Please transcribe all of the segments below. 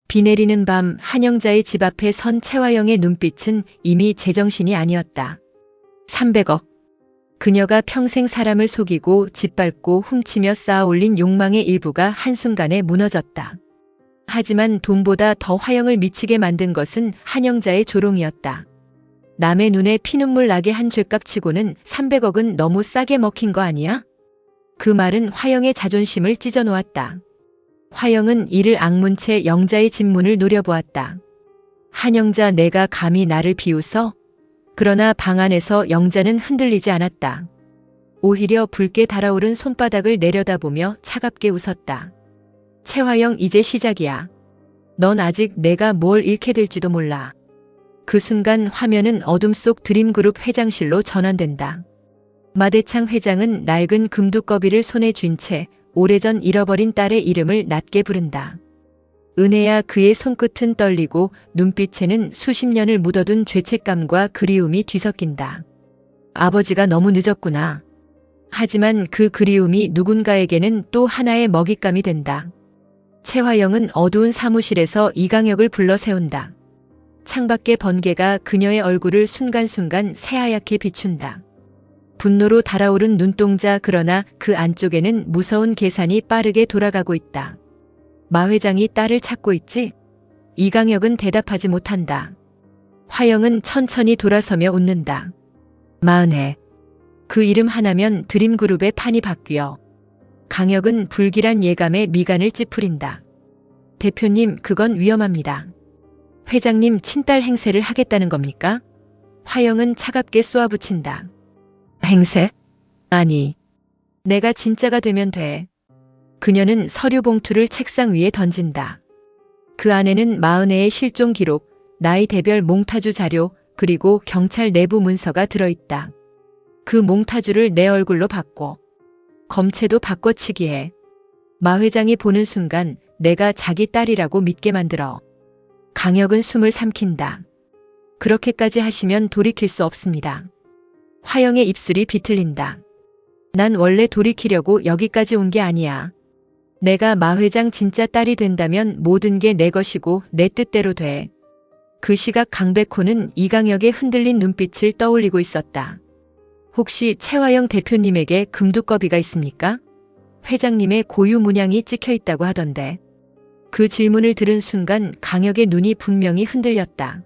비 내리는 밤 한영자의 집 앞에 선 채화영의 눈빛은 이미 제정신이 아니었다. 300억. 그녀가 평생 사람을 속이고 짓밟고 훔치며 쌓아올린 욕망의 일부가 한순간에 무너졌다. 하지만 돈보다 더 화영을 미치게 만든 것은 한영자의 조롱이었다. 남의 눈에 피눈물 나게 한 죗값치고는 300억은 너무 싸게 먹힌 거 아니야? 그 말은 화영의 자존심을 찢어놓았다. 화영은 이를 악문 채 영자의 집 문을 노려보았다. 한영자, 내가 감히 나를 비웃어? 그러나 방 안에서 영자는 흔들리지 않았다. 오히려 붉게 달아오른 손바닥을 내려다보며 차갑게 웃었다. 채화영, 이제 시작이야. 넌 아직 내가 뭘 잃게 될지도 몰라. 그 순간 화면은 어둠 속 드림그룹 회장실로 전환된다. 마대창 회장은 낡은 금두꺼비를 손에 쥔 채 오래전 잃어버린 딸의 이름을 낮게 부른다. 은혜야, 그의 손끝은 떨리고 눈빛에는 수십 년을 묻어둔 죄책감과 그리움이 뒤섞인다. 아버지가 너무 늦었구나. 하지만 그 그리움이 누군가에게는 또 하나의 먹잇감이 된다. 채화영은 어두운 사무실에서 이강혁을 불러 세운다. 창밖의 번개가 그녀의 얼굴을 순간순간 새하얗게 비춘다. 분노로 달아오른 눈동자, 그러나 그 안쪽에는 무서운 계산이 빠르게 돌아가고 있다. 마 회장이 딸을 찾고 있지? 이강혁은 대답하지 못한다. 화영은 천천히 돌아서며 웃는다. 마은혜. 그 이름 하나면 드림그룹의 판이 바뀌어. 강혁은 불길한 예감에 미간을 찌푸린다. 대표님, 그건 위험합니다. 회장님, 친딸 행세를 하겠다는 겁니까? 화영은 차갑게 쏘아붙인다. 행세? 아니, 내가 진짜가 되면 돼. 그녀는 서류 봉투를 책상 위에 던진다. 그 안에는 마은혜의 실종 기록, 나이 대별 몽타주 자료, 그리고 경찰 내부 문서가 들어있다. 그 몽타주를 내 얼굴로 바꿔. 검체도 바꿔치기해. 마 회장이 보는 순간 내가 자기 딸이라고 믿게 만들어. 강혁은 숨을 삼킨다. 그렇게까지 하시면 돌이킬 수 없습니다. 화영의 입술이 비틀린다. 난 원래 돌이키려고 여기까지 온 게 아니야. 내가 마 회장 진짜 딸이 된다면 모든 게 내 것이고 내 뜻대로 돼. 그 시각 강백호는 이강혁의 흔들린 눈빛을 떠올리고 있었다. 혹시 채화영 대표님에게 금두꺼비가 있습니까? 회장님의 고유 문양이 찍혀 있다고 하던데. 그 질문을 들은 순간 강혁의 눈이 분명히 흔들렸다.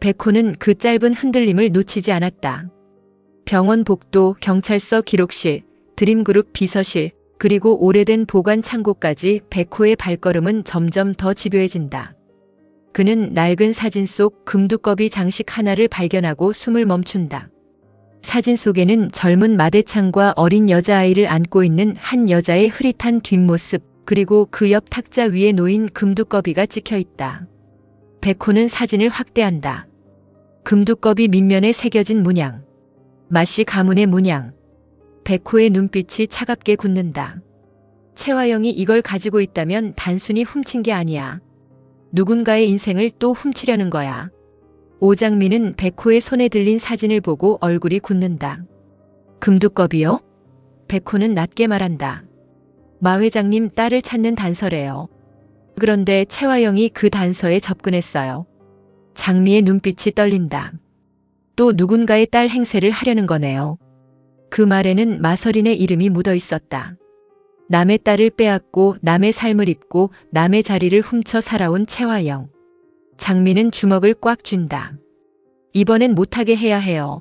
백호는 그 짧은 흔들림을 놓치지 않았다. 병원 복도, 경찰서 기록실, 드림그룹 비서실, 그리고 오래된 보관 창고까지 백호의 발걸음은 점점 더 집요해진다. 그는 낡은 사진 속 금두꺼비 장식 하나를 발견하고 숨을 멈춘다. 사진 속에는 젊은 마대창과 어린 여자아이를 안고 있는 한 여자의 흐릿한 뒷모습, 그리고 그 옆 탁자 위에 놓인 금두꺼비가 찍혀 있다. 백호는 사진을 확대한다. 금두꺼비 밑면에 새겨진 문양. 마씨 가문의 문양. 백호의 눈빛이 차갑게 굳는다. 채화영이 이걸 가지고 있다면 단순히 훔친 게 아니야. 누군가의 인생을 또 훔치려는 거야. 오장민은 백호의 손에 들린 사진을 보고 얼굴이 굳는다. 금두꺼비요? 백호는 낮게 말한다. 마 회장님 딸을 찾는 단서래요. 그런데 채화영이 그 단서에 접근했어요. 장미의 눈빛이 떨린다. 또 누군가의 딸 행세를 하려는 거네요. 그 말에는 마서린의 이름이 묻어 있었다. 남의 딸을 빼앗고 남의 삶을 입고 남의 자리를 훔쳐 살아온 채화영. 장미는 주먹을 꽉 쥔다. 이번엔 못하게 해야 해요.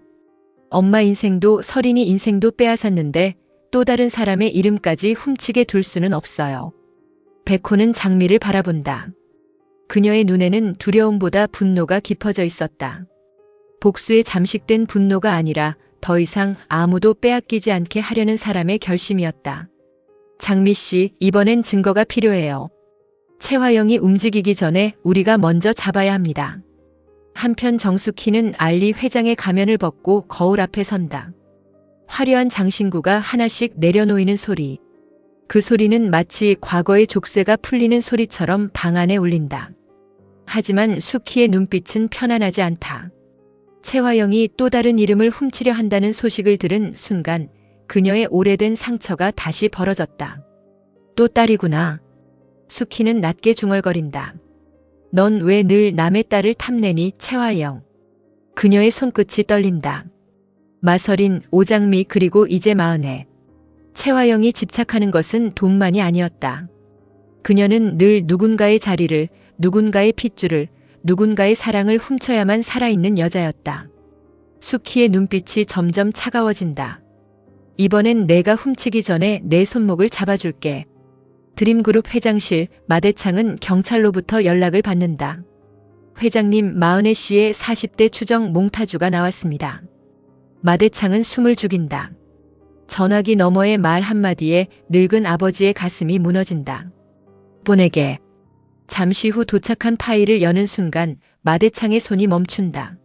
엄마 인생도 서린이 인생도 빼앗았는데 또 다른 사람의 이름까지 훔치게 둘 수는 없어요. 백호는 장미를 바라본다. 그녀의 눈에는 두려움보다 분노가 깊어져 있었다. 복수에 잠식된 분노가 아니라 더 이상 아무도 빼앗기지 않게 하려는 사람의 결심이었다. 장미 씨, 이번엔 증거가 필요해요. 채화영이 움직이기 전에 우리가 먼저 잡아야 합니다. 한편 정숙희는 알리 회장의 가면을 벗고 거울 앞에 선다. 화려한 장신구가 하나씩 내려놓이는 소리. 그 소리는 마치 과거의 족쇄가 풀리는 소리처럼 방 안에 울린다. 하지만 숙희의 눈빛은 편안하지 않다. 채화영이 또 다른 이름을 훔치려 한다는 소식을 들은 순간 그녀의 오래된 상처가 다시 벌어졌다. 또 딸이구나. 숙희는 낮게 중얼거린다. 넌 왜 늘 남의 딸을 탐내니 채화영. 그녀의 손끝이 떨린다. 마설인, 오장미 그리고 이제 마흔에. 채화영이 집착하는 것은 돈만이 아니었다. 그녀는 늘 누군가의 자리를, 누군가의 핏줄을, 누군가의 사랑을 훔쳐야만 살아있는 여자였다. 수키의 눈빛이 점점 차가워진다. 이번엔 내가 훔치기 전에 내 손목을 잡아줄게. 드림그룹 회장실, 마대창은 경찰로부터 연락을 받는다. 회장님 마흔의 씨의 40대 추정 몽타주가 나왔습니다. 마대창은 숨을 죽인다. 전화기 너머의 말 한마디에 늙은 아버지의 가슴이 무너진다. 보내게. 잠시 후 도착한 파일을 여는 순간 마대창의 손이 멈춘다.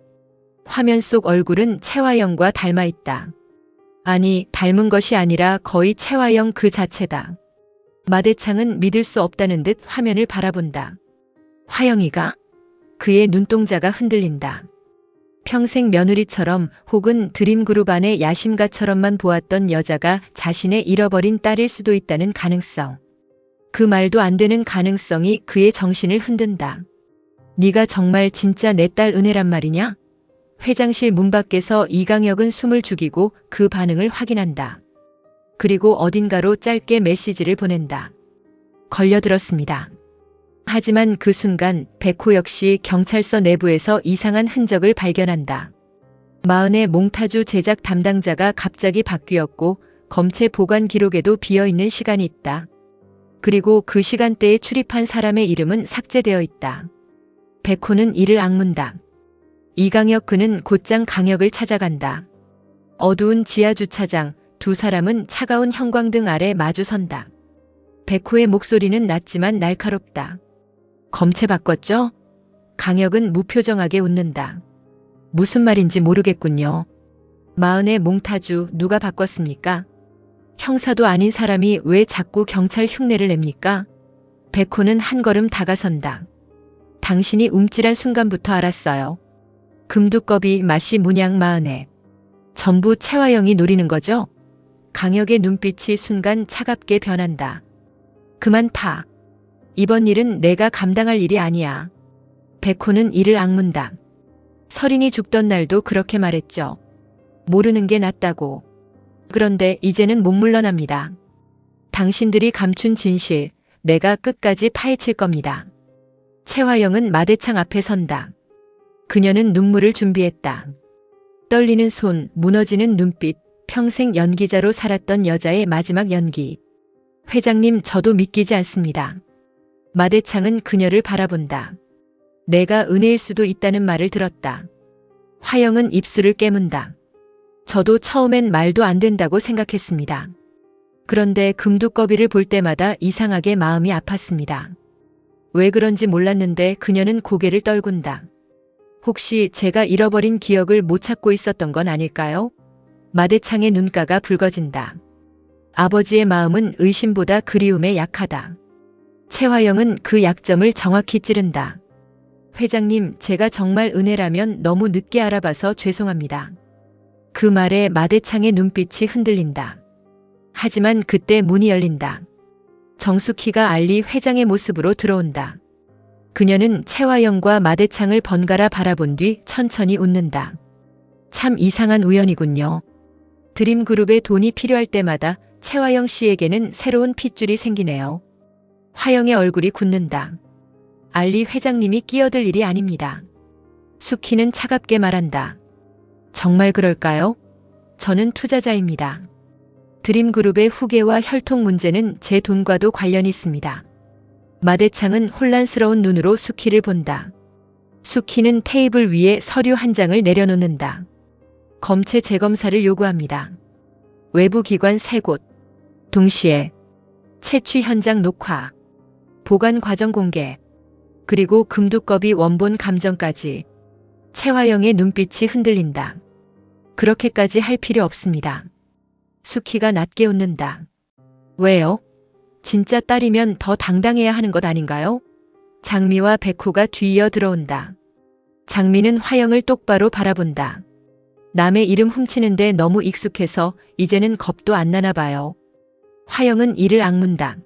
화면 속 얼굴은 채화영과 닮아 있다. 아니, 닮은 것이 아니라 거의 채화영 그 자체다. 마대창은 믿을 수 없다는 듯 화면을 바라본다. 화영이가? 그의 눈동자가 흔들린다. 평생 며느리처럼 혹은 드림그룹 안의 야심가처럼만 보았던 여자가 자신의 잃어버린 딸일 수도 있다는 가능성. 그 말도 안 되는 가능성이 그의 정신을 흔든다. 네가 정말 진짜 내 딸 은혜란 말이냐? 회장실 문 밖에서 이강혁은 숨을 죽이고 그 반응을 확인한다. 그리고 어딘가로 짧게 메시지를 보낸다. 걸려들었습니다. 하지만 그 순간 백호 역시 경찰서 내부에서 이상한 흔적을 발견한다. 마흔의 몽타주 제작 담당자가 갑자기 바뀌었고 검체 보관 기록에도 비어있는 시간이 있다. 그리고 그 시간대에 출입한 사람의 이름은 삭제되어 있다. 백호는 이를 악문다. 이강혁 그는 곧장 강혁을 찾아간다. 어두운 지하 주차장, 두 사람은 차가운 형광등 아래 마주 선다. 백호의 목소리는 낮지만 날카롭다. 검체 바꿨죠? 강혁은 무표정하게 웃는다. 무슨 말인지 모르겠군요. 마흔의 몽타주 누가 바꿨습니까? 형사도 아닌 사람이 왜 자꾸 경찰 흉내를 냅니까? 백호는 한 걸음 다가선다. 당신이 움찔한 순간부터 알았어요. 금두꺼비 맛이 문양 마흔에. 전부 채화영이 노리는 거죠? 강혁의 눈빛이 순간 차갑게 변한다. 그만 파. 이번 일은 내가 감당할 일이 아니야. 백호는 이를 악문다. 설인이 죽던 날도 그렇게 말했죠. 모르는 게 낫다고. 그런데 이제는 못 물러납니다. 당신들이 감춘 진실, 내가 끝까지 파헤칠 겁니다. 채화영은 마대창 앞에 선다. 그녀는 눈물을 준비했다. 떨리는 손, 무너지는 눈빛, 평생 연기자로 살았던 여자의 마지막 연기. 회장님, 저도 믿기지 않습니다. 마대창은 그녀를 바라본다. 내가 은혜일 수도 있다는 말을 들었다. 화영은 입술을 깨문다. 저도 처음엔 말도 안 된다고 생각했습니다. 그런데 금두꺼비를 볼 때마다 이상하게 마음이 아팠습니다. 왜 그런지 몰랐는데 그녀는 고개를 떨군다. 혹시 제가 잃어버린 기억을 못 찾고 있었던 건 아닐까요? 마대창의 눈가가 붉어진다. 아버지의 마음은 의심보다 그리움에 약하다. 채화영은 그 약점을 정확히 찌른다. 회장님, 제가 정말 은혜라면 너무 늦게 알아봐서 죄송합니다. 그 말에 마대창의 눈빛이 흔들린다. 하지만 그때 문이 열린다. 정숙희가 알리 회장의 모습으로 들어온다. 그녀는 채화영과 마대창을 번갈아 바라본 뒤 천천히 웃는다. 참 이상한 우연이군요. 드림그룹에 돈이 필요할 때마다 채화영 씨에게는 새로운 핏줄이 생기네요. 화영의 얼굴이 굳는다. 알리 회장님이 끼어들 일이 아닙니다. 수키는 차갑게 말한다. 정말 그럴까요? 저는 투자자입니다. 드림그룹의 후계와 혈통 문제는 제 돈과도 관련이 있습니다. 마대창은 혼란스러운 눈으로 수키를 본다. 수키는 테이블 위에 서류 한 장을 내려놓는다. 검체 재검사를 요구합니다. 외부 기관 3곳. 동시에 채취 현장 녹화. 보관 과정 공개. 그리고 금두꺼비 원본 감정까지. 채화영의 눈빛이 흔들린다. 그렇게까지 할 필요 없습니다. 수키가 낮게 웃는다. 왜요? 진짜 딸이면 더 당당해야 하는 것 아닌가요? 장미와 백호가 뒤이어 들어온다. 장미는 화영을 똑바로 바라본다. 남의 이름 훔치는데 너무 익숙해서 이제는 겁도 안 나나 봐요. 화영은 이를 악문다.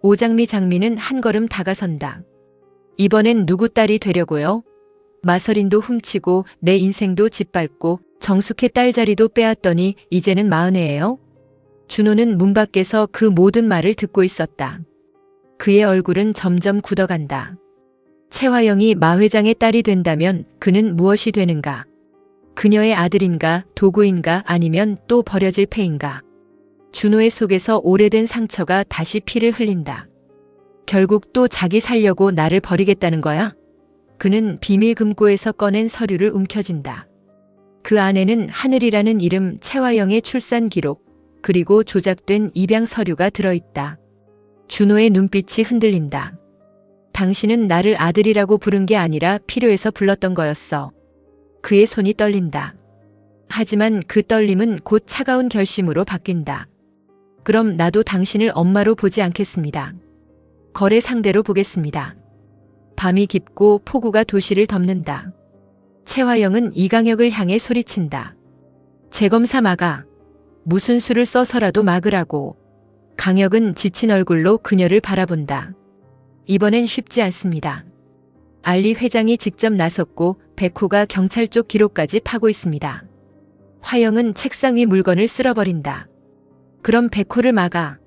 오장미 장미는 한 걸음 다가선다. 이번엔 누구 딸이 되려고요? 마서린도 훔치고 내 인생도 짓밟고 정숙의 딸 자리도 빼앗더니 이제는 마흔이에요? 준호는 문 밖에서 그 모든 말을 듣고 있었다. 그의 얼굴은 점점 굳어간다. 최화영이 마 회장의 딸이 된다면 그는 무엇이 되는가? 그녀의 아들인가, 도구인가, 아니면 또 버려질 패인가? 준호의 속에서 오래된 상처가 다시 피를 흘린다. 결국 또 자기 살려고 나를 버리겠다는 거야? 그는 비밀 금고에서 꺼낸 서류를 움켜쥔다. 그 안에는 하늘이라는 이름, 최화영의 출산 기록, 그리고 조작된 입양 서류가 들어있다. 준호의 눈빛이 흔들린다. 당신은 나를 아들이라고 부른 게 아니라 필요해서 불렀던 거였어. 그의 손이 떨린다. 하지만 그 떨림은 곧 차가운 결심으로 바뀐다. 그럼 나도 당신을 엄마로 보지 않겠습니다. 거래 상대로 보겠습니다. 밤이 깊고 폭우가 도시를 덮는다. 최화영은 이강혁을 향해 소리친다. 재검사 막아. 무슨 수를 써서라도 막으라고. 강혁은 지친 얼굴로 그녀를 바라본다. 이번엔 쉽지 않습니다. 알리 회장이 직접 나섰고 백호가 경찰 쪽 기록까지 파고 있습니다. 화영은 책상 위 물건을 쓸어버린다. 그럼 백호를 막아.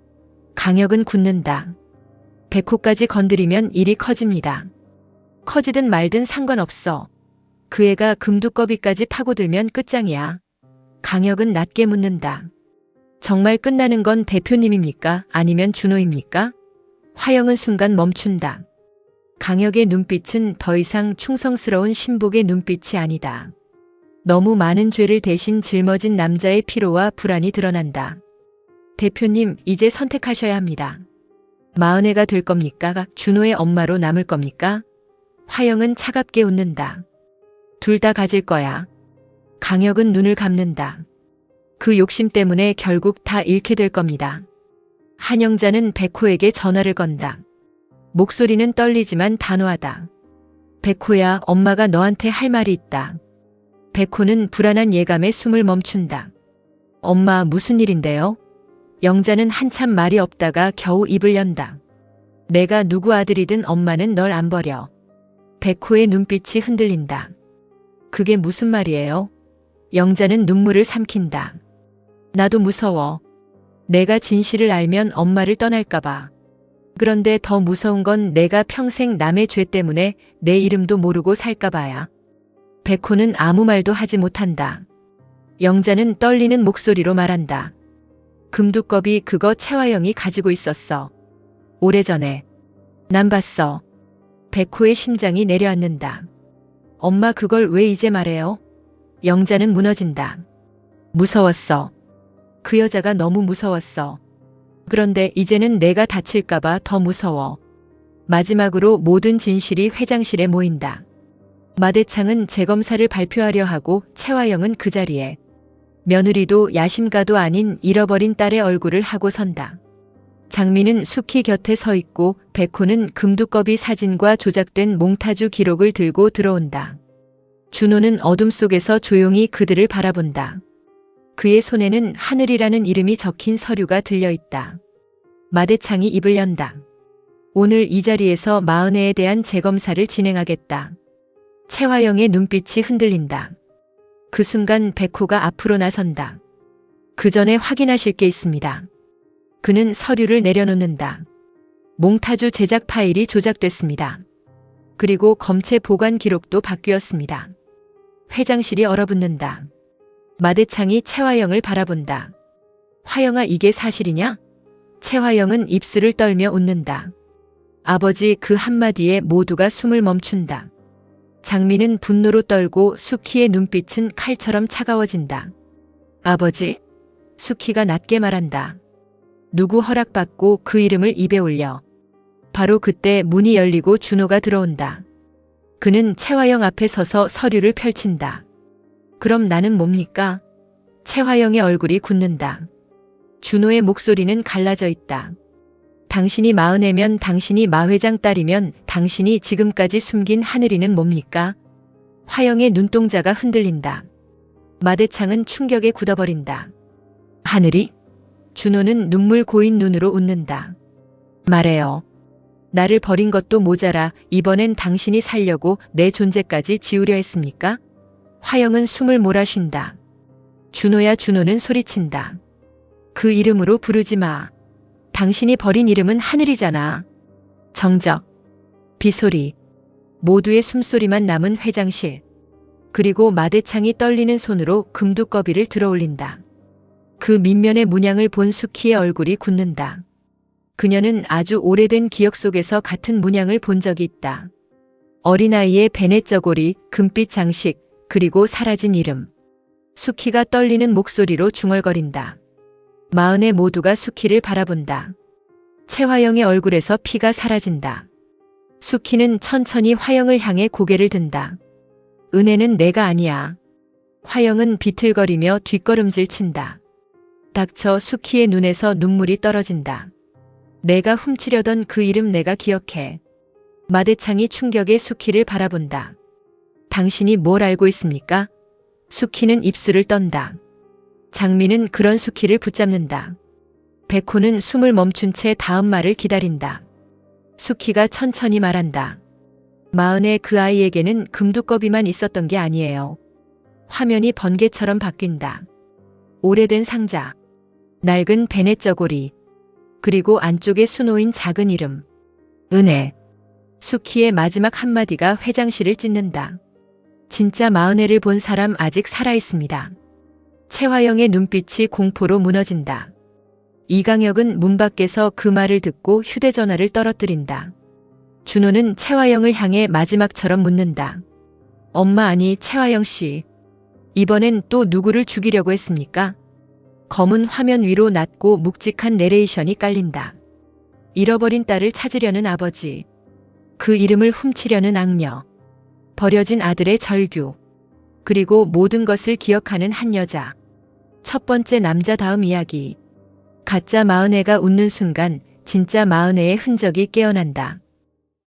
강혁은 굳는다. 백호까지 건드리면 일이 커집니다. 커지든 말든 상관없어. 그 애가 금두꺼비까지 파고들면 끝장이야. 강혁은 낮게 묻는다. 정말 끝나는 건 대표님입니까? 아니면 준호입니까? 화영은 순간 멈춘다. 강혁의 눈빛은 더 이상 충성스러운 신복의 눈빛이 아니다. 너무 많은 죄를 대신 짊어진 남자의 피로와 불안이 드러난다. 대표님, 이제 선택하셔야 합니다. 마흔애가 될 겁니까? 준호의 엄마로 남을 겁니까? 화영은 차갑게 웃는다. 둘 다 가질 거야. 강혁은 눈을 감는다. 그 욕심 때문에 결국 다 잃게 될 겁니다. 한영자는 백호에게 전화를 건다. 목소리는 떨리지만 단호하다. 백호야, 엄마가 너한테 할 말이 있다. 백호는 불안한 예감에 숨을 멈춘다. 엄마, 무슨 일인데요? 영자는 한참 말이 없다가 겨우 입을 연다. 내가 누구 아들이든 엄마는 널 안 버려. 백호의 눈빛이 흔들린다. 그게 무슨 말이에요? 영자는 눈물을 삼킨다. 나도 무서워. 내가 진실을 알면 엄마를 떠날까봐. 그런데 더 무서운 건 내가 평생 남의 죄 때문에 내 이름도 모르고 살까봐야. 백호는 아무 말도 하지 못한다. 영자는 떨리는 목소리로 말한다. 금두꺼비 그거 최화영이 가지고 있었어. 오래전에. 난 봤어. 백호의 심장이 내려앉는다. 엄마 그걸 왜 이제 말해요? 영자는 무너진다. 무서웠어. 그 여자가 너무 무서웠어. 그런데 이제는 내가 다칠까봐 더 무서워. 마지막으로 모든 진실이 회장실에 모인다. 마대창은 재검사를 발표하려 하고 최화영은 그 자리에. 며느리도 야심가도 아닌 잃어버린 딸의 얼굴을 하고 선다. 장미는 숙희 곁에 서 있고 백호는 금두꺼비 사진과 조작된 몽타주 기록을 들고 들어온다. 준호는 어둠 속에서 조용히 그들을 바라본다. 그의 손에는 하늘이라는 이름이 적힌 서류가 들려있다. 마대창이 입을 연다. 오늘 이 자리에서 마흔애에 대한 재검사를 진행하겠다. 최화영의 눈빛이 흔들린다. 그 순간 백호가 앞으로 나선다. 그 전에 확인하실 게 있습니다. 그는 서류를 내려놓는다. 몽타주 제작 파일이 조작됐습니다. 그리고 검체 보관 기록도 바뀌었습니다. 회장실이 얼어붙는다. 마대창이 최화영을 바라본다. 화영아, 이게 사실이냐? 최화영은 입술을 떨며 웃는다. 아버지, 그 한마디에 모두가 숨을 멈춘다. 장미는 분노로 떨고 숙희의 눈빛은 칼처럼 차가워진다. 아버지? 숙희가 낮게 말한다. 누구 허락받고 그 이름을 입에 올려. 바로 그때 문이 열리고 준호가 들어온다. 그는 최화영 앞에 서서 서류를 펼친다. 그럼 나는 뭡니까? 최화영의 얼굴이 굳는다. 준호의 목소리는 갈라져 있다. 당신이 마흔애면, 당신이 마 회장 딸이면 당신이 지금까지 숨긴 하늘이는 뭡니까? 화영의 눈동자가 흔들린다. 마대창은 충격에 굳어버린다. 하늘이? 준호는 눈물 고인 눈으로 웃는다. 말해요. 나를 버린 것도 모자라 이번엔 당신이 살려고 내 존재까지 지우려 했습니까? 화영은 숨을 몰아쉰다. 준호야. 준호는 소리친다. 그 이름으로 부르지 마. 당신이 버린 이름은 하늘이잖아. 정적. 비소리. 모두의 숨소리만 남은 회장실. 그리고 마대창이 떨리는 손으로 금두꺼비를 들어올린다. 그 밑면의 문양을 본 수키의 얼굴이 굳는다. 그녀는 아주 오래된 기억 속에서 같은 문양을 본 적이 있다. 어린아이의 베넷 저고리, 금빛 장식, 그리고 사라진 이름. 수키가 떨리는 목소리로 중얼거린다. 마흔의 모두가 수키를 바라본다. 채화영의 얼굴에서 피가 사라진다. 수키는 천천히 화영을 향해 고개를 든다. 은혜는 내가 아니야. 화영은 비틀거리며 뒷걸음질 친다. 닥쳐. 수키의 눈에서 눈물이 떨어진다. 내가 훔치려던 그 이름 내가 기억해. 마대창이 충격에 수키를 바라본다. 당신이 뭘 알고 있습니까? 수키는 입술을 떤다. 장미는 그런 수키를 붙잡는다. 백호는 숨을 멈춘 채 다음 말을 기다린다. 수키가 천천히 말한다. 마흔의 그 아이에게는 금두꺼비만 있었던 게 아니에요. 화면이 번개처럼 바뀐다. 오래된 상자, 낡은 베넷 저고리, 그리고 안쪽에 수놓인 작은 이름. 은혜. 수키의 마지막 한마디가 회장실을 찢는다. 진짜 마흔애를 본 사람 아직 살아있습니다. 채화영의 눈빛이 공포로 무너진다. 이강혁은 문 밖에서 그 말을 듣고 휴대전화를 떨어뜨린다. 준호는 채화영을 향해 마지막처럼 묻는다. 엄마. 아니 채화영 씨. 이번엔 또 누구를 죽이려고 했습니까? 검은 화면 위로 낮고 묵직한 내레이션이 깔린다. 잃어버린 딸을 찾으려는 아버지. 그 이름을 훔치려는 악녀. 버려진 아들의 절규. 그리고 모든 것을 기억하는 한 여자. 첫 번째 남자. 다음 이야기. 가짜 마흔애가 웃는 순간 진짜 마흔애의 흔적이 깨어난다.